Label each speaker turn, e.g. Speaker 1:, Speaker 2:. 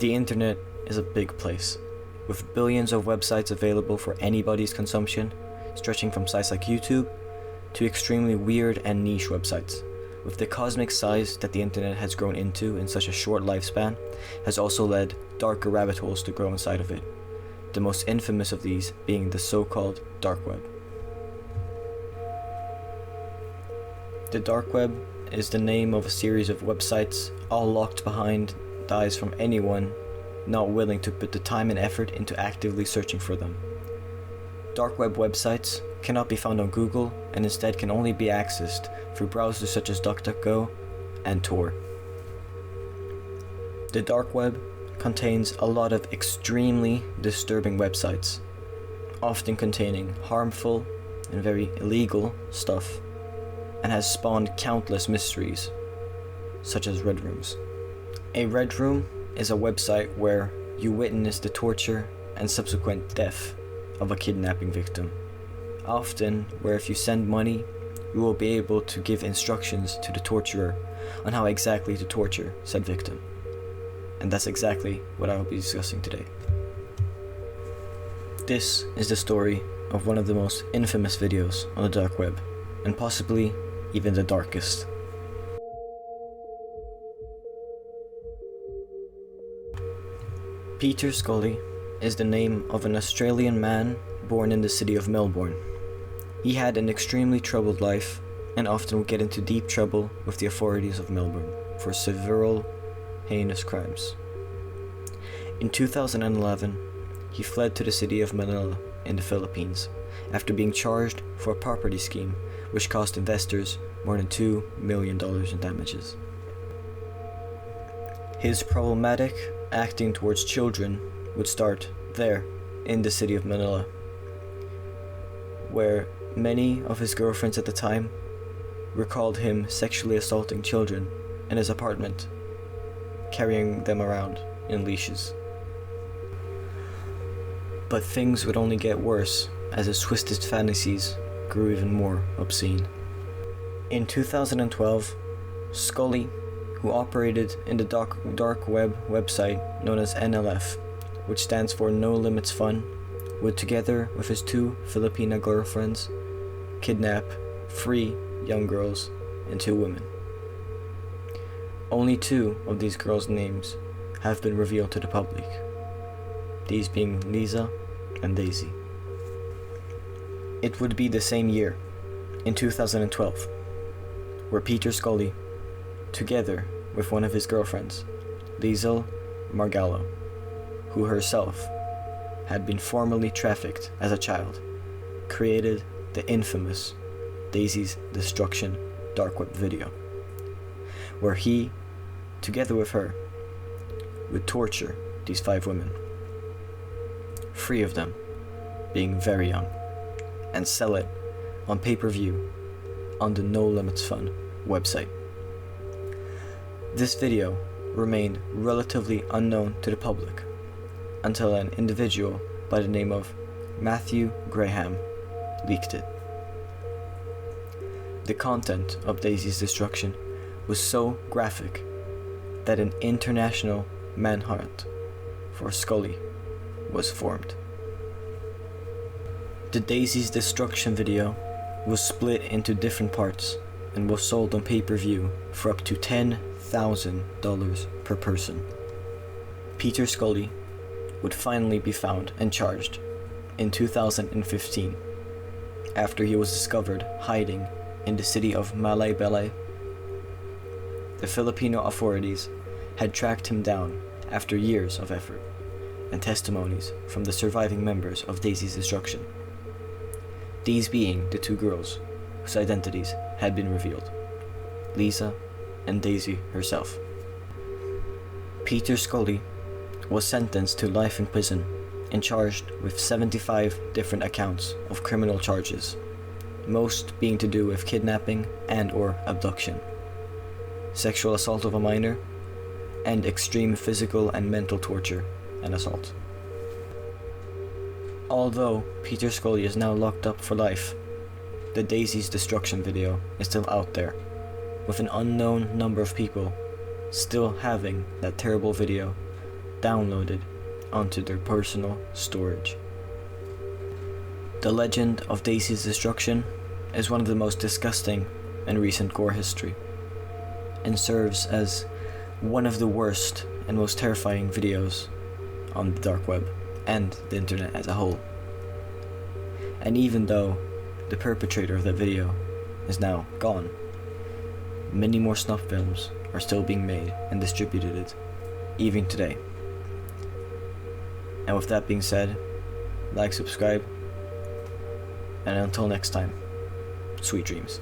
Speaker 1: The internet is a big place, with billions of websites available for anybody's consumption, stretching from sites like YouTube to extremely weird and niche websites. With the cosmic size that the internet has grown into in such a short lifespan, has also led darker rabbit holes to grow inside of it, the most infamous of these being the so-called dark web. The dark web is the name of a series of websites all locked behind the eyes from anyone not willing to put the time and effort into actively searching for them. Dark web websites cannot be found on Google and instead can only be accessed through browsers such as DuckDuckGo and Tor. The dark web contains a lot of extremely disturbing websites, often containing harmful and very illegal stuff, and has spawned countless mysteries, such as red rooms. A red room is a website where you witness the torture and subsequent death of a kidnapping victim, often where if you send money, you will be able to give instructions to the torturer on how exactly to torture said victim. And that's exactly what I will be discussing today. This is the story of one of the most infamous videos on the dark web, and possibly even the darkest. Peter Scully is the name of an Australian man born in the city of Melbourne. He had an extremely troubled life and often would get into deep trouble with the authorities of Melbourne for several heinous crimes. In 2011, he fled to the city of Manila in the Philippines after being charged for a property scheme which cost investors more than $2 million in damages. His problematic acting towards children would start there in the city of Manila, where many of his girlfriends at the time recalled him sexually assaulting children in his apartment, carrying them around in leashes. But things would only get worse as his twisted fantasies grew even more obscene. In 2012, Scully, who operated in the dark web website known as NLF, which stands for No Limits Fun, would together with his 2 Filipina girlfriends kidnap 3 young girls and 2 women. Only 2 of these girls' names have been revealed to the public, these being Lisa and Daisy. It would be the same year, in 2012, where Peter Scully, together with one of his girlfriends, Liesl Margallo, who herself had been formerly trafficked as a child, created the infamous Daisy's Destruction dark web video, where he, together with her, would torture these 5 women, 3 of them being very young, and sell it on pay-per-view on the No Limits Fun website. This video remained relatively unknown to the public until an individual by the name of Matthew Graham leaked it. The content of Daisy's destruction was so graphic that an international manhunt for Scully was formed. The Daisy's Destruction video was split into different parts and was sold on pay-per-view for up to $10,000 per person. Peter Scully would finally be found and charged in 2015 after he was discovered hiding in the city of Malaybalay. The Filipino authorities had tracked him down after years of effort and testimonies from the surviving members of Daisy's Destruction, these being the 2 girls whose identities had been revealed, Lisa and Daisy herself. Peter Scully was sentenced to life in prison and charged with 75 different accounts of criminal charges, most being to do with kidnapping and/or abduction, sexual assault of a minor, and extreme physical and mental torture and assault. Although Peter Scully is now locked up for life, the Daisy's Destruction video is still out there, with an unknown number of people still having that terrible video downloaded onto their personal storage. The legend of Daisy's destruction is one of the most disgusting in recent gore history, and serves as one of the worst and most terrifying videos on the dark web and the internet as a whole. And even though the perpetrator of that video is now gone, many more snuff films are still being made and distributed even today. And with that being said, like, subscribe, and until next time, sweet dreams.